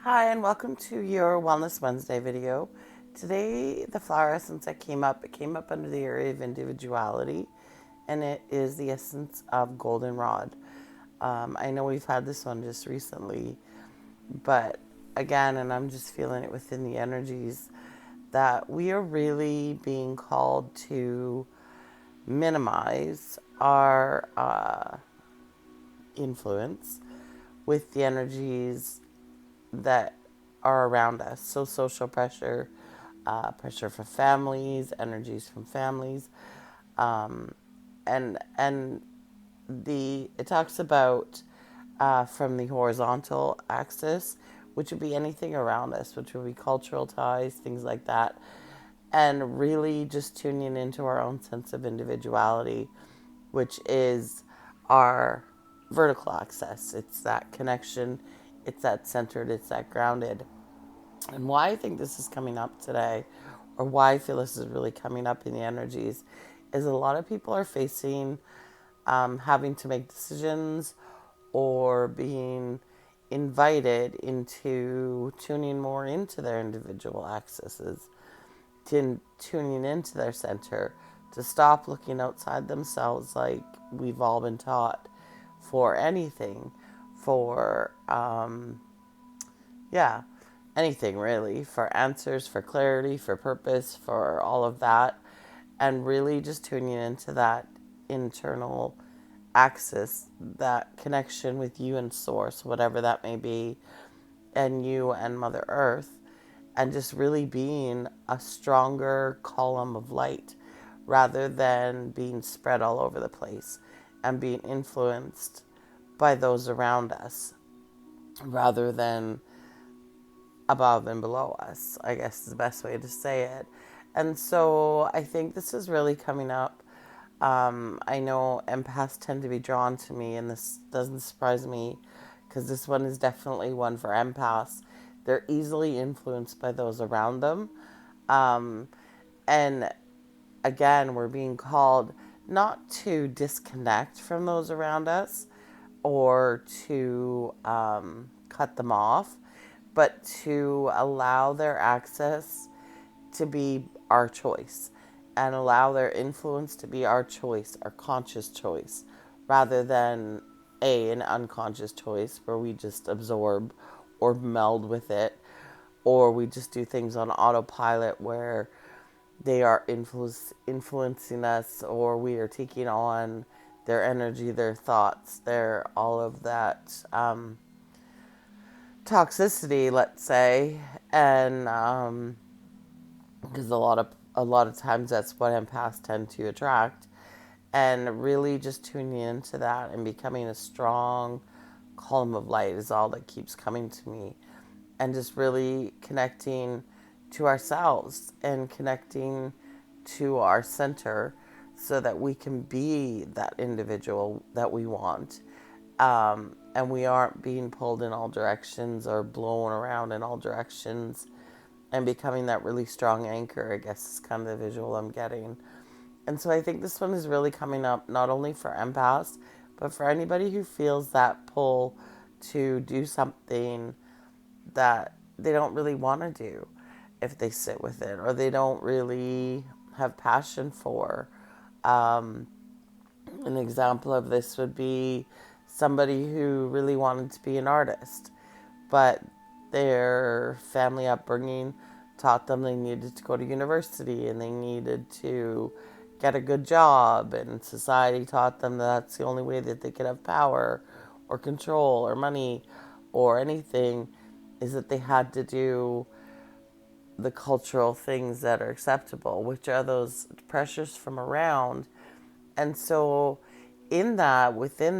Hi, and welcome to your Wellness Wednesday video. Today, the flower essence that it came up under the area of individuality, and it is the essence of goldenrod. I know we've had this one just recently, but again, and I'm just feeling it within the energies, that we are really being called to minimize our influence with the energies that are around us. So social pressure, pressure for families, energies from families, and the it talks about from the horizontal axis, which would be anything around us, which would be cultural ties, things like that, and really just tuning into our own sense of individuality, which is our vertical axis. It's that connection, it's that centered, it's that grounded. And why I think this is coming up today, or why I feel this is really coming up in the energies, is a lot of people are facing having to make decisions or being invited into tuning more into their individual accesses, tuning into their center, to stop looking outside themselves like we've all been taught for anything, for yeah, anything really, for answers, for clarity, for purpose, for all of that, and really just tuning into that internal axis, that connection with you and source, whatever that may be, and you and Mother Earth, and just really being a stronger column of light rather than being spread all over the place and being influenced by those around us rather than above and below us, I guess is the best way to say it. And so I think this is really coming up. I know empaths tend to be drawn to me, and this doesn't surprise me because this one is definitely one for empaths. They're easily influenced by those around them. Um, and again, we're being called not to disconnect from those around us or to cut them off, but to allow their access to be our choice and allow their influence to be our choice, our conscious choice, rather than an unconscious choice where we just absorb or meld with it, or we just do things on autopilot where they are influencing us, or we are taking on their energy, their thoughts, their all of that toxicity, let's say, and because a lot of times that's what empaths tend to attract, and really just tuning into that and becoming a strong column of light is all that keeps coming to me, and just really connecting to ourselves and connecting to our center so that we can be that individual that we want, and we aren't being pulled in all directions or blown around in all directions, and becoming that really strong anchor, I guess is kind of the visual I'm getting. And so I think this one is really coming up not only for empaths, but for anybody who feels that pull to do something that they don't really want to do if they sit with it, or they don't really have passion for. Um, an example of this would be somebody who really wanted to be an artist, but their family upbringing taught them they needed to go to university and they needed to get a good job, and society taught them that that's the only way that they could have power or control or money or anything, is that they had to do the cultural things that are acceptable, which are those pressures from around. And so within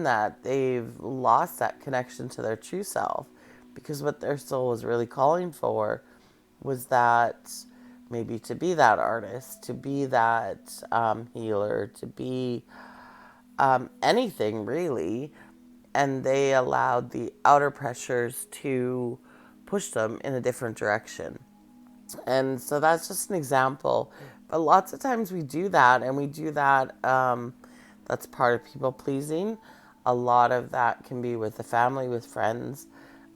that, they've lost that connection to their true self, because what their soul was really calling for was that, maybe to be that artist, to be that healer, to be anything really. And they allowed the outer pressures to push them in a different direction. And so that's just an example. But lots of times we do that, and we do that. That's part of people pleasing. A lot of that can be with the family, with friends,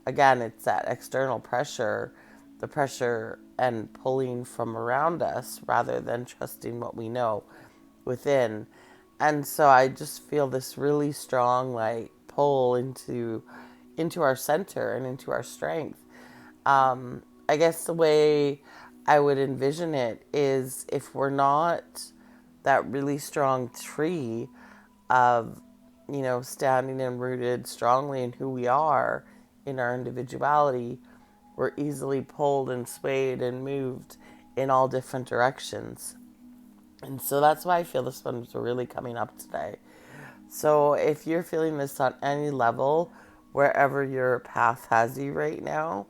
again, it's that external pressure, the pressure and pulling from around us rather than trusting what we know within. And so I just feel this really strong like pull into our center and into our strength. I guess the way I would envision it is if we're not that really strong tree of, standing and rooted strongly in who we are, in our individuality, we're easily pulled and swayed and moved in all different directions. And so that's why I feel this one's really coming up today. So if you're feeling this on any level, wherever your path has you right now,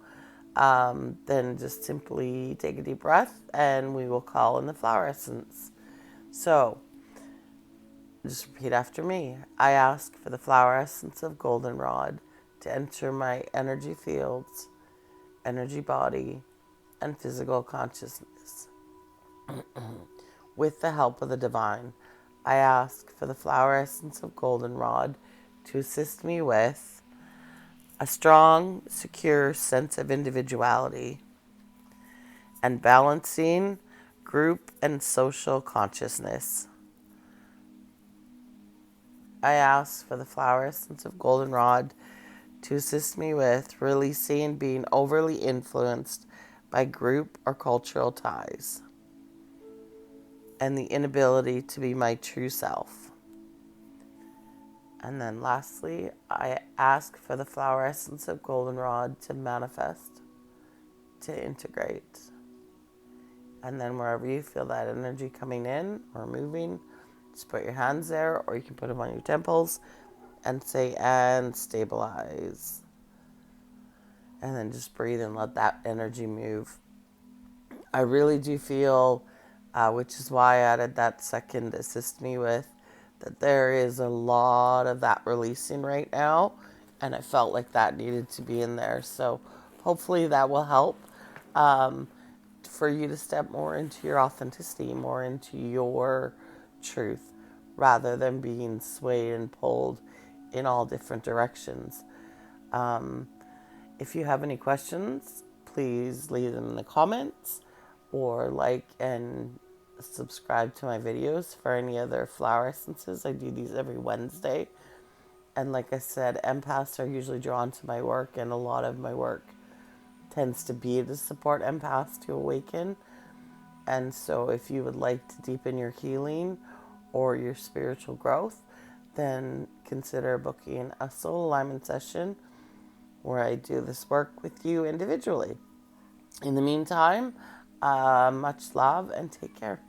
then just simply take a deep breath and we will call in the flower essence. So just repeat after me. I ask for the flower essence of goldenrod to enter my energy fields, energy body, and physical consciousness. With the help of the divine, I ask for the flower essence of goldenrod to assist me with a strong, secure sense of individuality and balancing group and social consciousness. I ask for the flower essence of goldenrod to assist me with releasing being overly influenced by group or cultural ties and the inability to be my true self. And then lastly, I ask for the flower essence of goldenrod to manifest, to integrate. And then wherever you feel that energy coming in or moving, just put your hands there, or you can put them on your temples and say, and stabilize. And then just breathe and let that energy move. I really do feel, which is why I added that second assist me with, that there is a lot of that releasing right now. And I felt like that needed to be in there. So hopefully that will help for you to step more into your authenticity, more into your truth, rather than being swayed and pulled in all different directions. If you have any questions, please leave them in the comments or like and subscribe to my videos for any other flower essences. I do these every Wednesday. And like I said, empaths are usually drawn to my work, and a lot of my work tends to be to support empaths to awaken. And so if you would like to deepen your healing or your spiritual growth, then consider booking a soul alignment session where I do this work with you individually. In the meantime, much love and take care.